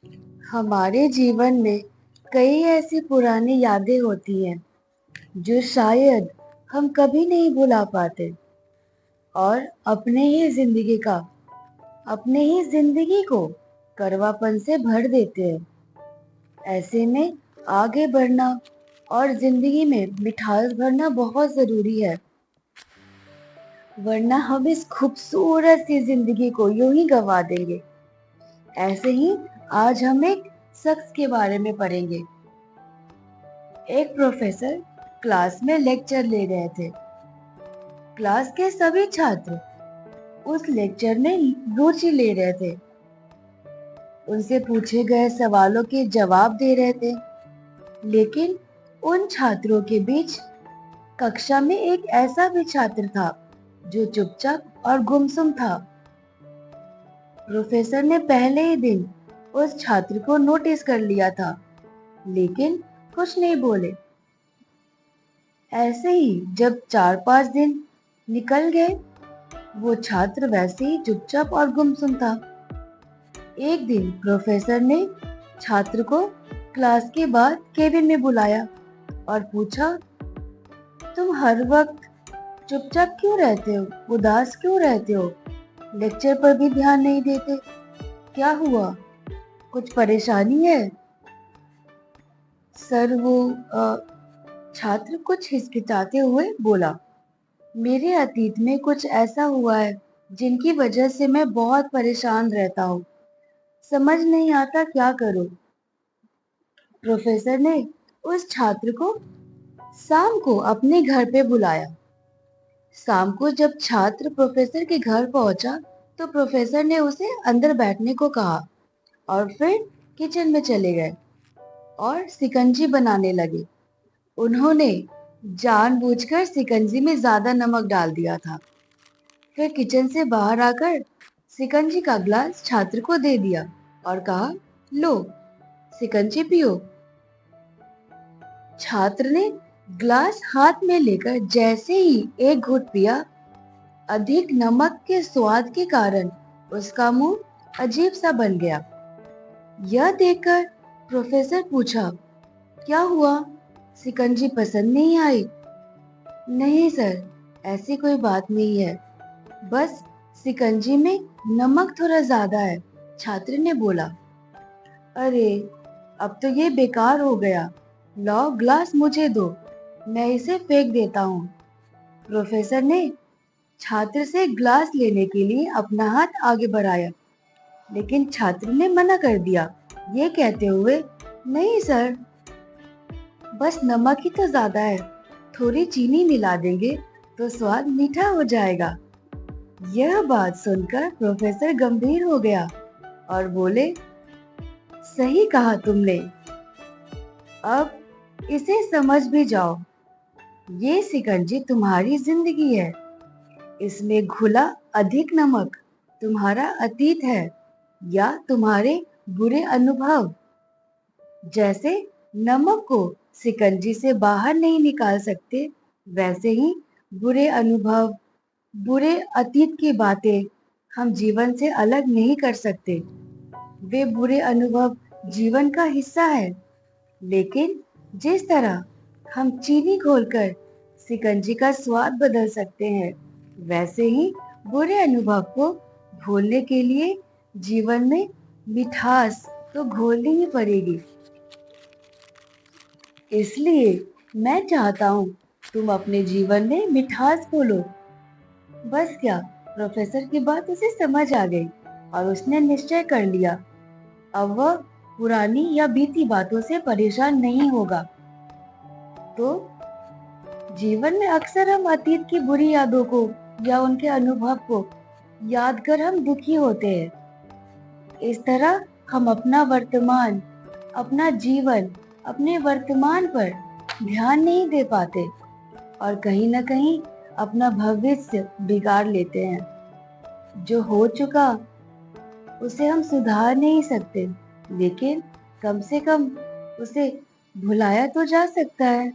हमारे जीवन में कई ऐसी पुरानी यादें होती हैं जो शायद हम कभी नहीं भुला पाते और अपने ही जिंदगी को करवापन से भर देते हैं। ऐसे में आगे बढ़ना और जिंदगी में मिठास भरना बहुत जरूरी है, वरना हम इस खूबसूरत सी जिंदगी को यूं ही गंवा देंगे। ऐसे ही आज हम एक शख्स के बारे में पढ़ेंगे। एक प्रोफेसर क्लास में लेक्चर ले रहे थे। क्लास के सभी छात्र उस लेक्चर में रुचि ले रहे थे, उनसे पूछे गए सवालों के जवाब दे रहे थे। लेकिन उन छात्रों के बीच कक्षा में एक ऐसा भी छात्र था जो चुपचाप और गुमसुम था। प्रोफेसर ने पहले ही दिन उस छात्र को नोटिस कर लिया था, लेकिन कुछ नहीं बोले। ऐसे ही जब 4-5 दिन निकल गए, वो छात्र वैसे ही चुपचाप और गुमसुम था। एक दिन प्रोफेसर ने छात्र को क्लास के बाद केबिन में बुलाया और पूछा, तुम हर वक्त चुपचाप क्यों रहते हो, उदास क्यों रहते हो, लेक्चर पर भी ध्यान नहीं देते, क्या हुआ, कुछ परेशानी है? सर, छात्र कुछ हिचकिचाते हुए बोला, मेरे अतीत में कुछ ऐसा हुआ है जिनकी वजह से मैं बहुत परेशान रहता हूँ, समझ नहीं आता क्या करूँ। प्रोफेसर ने उस छात्र को शाम को अपने घर पे बुलाया। शाम को जब छात्र प्रोफेसर के घर पहुंचा, तो प्रोफेसर ने उसे अंदर बैठने को कहा और फिर किचन में चले गए और शिकंजी बनाने लगे। उन्होंने जानबूझकर शिकंजी में ज्यादा नमक डाल दिया था। फिर किचन से बाहर आकर शिकंजी का ग्लास छात्र को दे दिया और कहा, लो शिकंजी पियो। छात्र ने ग्लास हाथ में लेकर जैसे ही एक घूंट पिया, अधिक नमक के स्वाद के कारण उसका मुंह अजीब सा बन गया। यह देखकर प्रोफेसर पूछा, क्या हुआ, शिकंजी पसंद नहीं आई? नहीं सर, ऐसी कोई बात नहीं है, बस शिकंजी में नमक थोड़ा ज्यादा है, छात्र ने बोला। अरे, अब तो ये बेकार हो गया, लाओ ग्लास मुझे दो, मैं इसे फेंक देता हूँ। प्रोफेसर ने छात्र से ग्लास लेने के लिए अपना हाथ आगे बढ़ाया, लेकिन छात्र ने मना कर दिया, ये कहते हुए, नहीं सर, बस नमक ही तो ज्यादा है, थोड़ी चीनी मिला देंगे तो स्वाद मीठा हो जाएगा। यह बात सुनकर प्रोफेसर गंभीर हो गया और बोले, सही कहा तुमने, अब इसे समझ भी जाओ, ये शिकंजी तुम्हारी जिंदगी है, इसमें घुला अधिक नमक तुम्हारा अतीत है या तुम्हारे बुरे अनुभव। जैसे नमक को शिकंजी से बाहर नहीं निकाल सकते, वैसे ही बुरे अनुभव, बुरे अतीत की बातें हम जीवन से अलग नहीं कर सकते। वे बुरे अनुभव जीवन का हिस्सा है, लेकिन जिस तरह हम चीनी घोलकर शिकंजी का स्वाद बदल सकते हैं, वैसे ही बुरे अनुभव को भूलने के लिए जीवन में मिठास तो घोलनी ही पड़ेगी। इसलिए मैं चाहता हूँ तुम अपने जीवन में मिठास घोलो। बस क्या, प्रोफेसर की बात उसे समझ आ गई और उसने निश्चय कर लिया, अब वह पुरानी या बीती बातों से परेशान नहीं होगा। तो जीवन में अक्सर हम अतीत की बुरी यादों को या उनके अनुभव को याद कर हम दुखी होते हैं। इस तरह हम अपना जीवन, अपने वर्तमान पर ध्यान नहीं दे पाते और कहीं ना कहीं अपना भविष्य बिगाड़ लेते हैं। जो हो चुका उसे हम सुधार नहीं सकते, लेकिन कम से कम उसे भुलाया तो जा सकता है,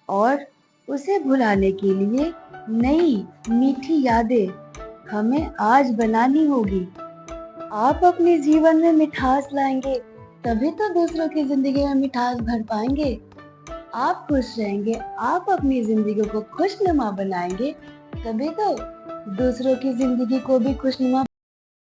और उसे भुलाने के लिए नई मीठी यादें हमें आज बनानी होगी। आप अपने जीवन में मिठास लाएंगे, तभी तो दूसरों की जिंदगी में मिठास भर पाएंगे। आप खुश रहेंगे, आप अपनी जिंदगी को खुशनुमा बनाएंगे, तभी तो दूसरों की जिंदगी को भी खुशनुमा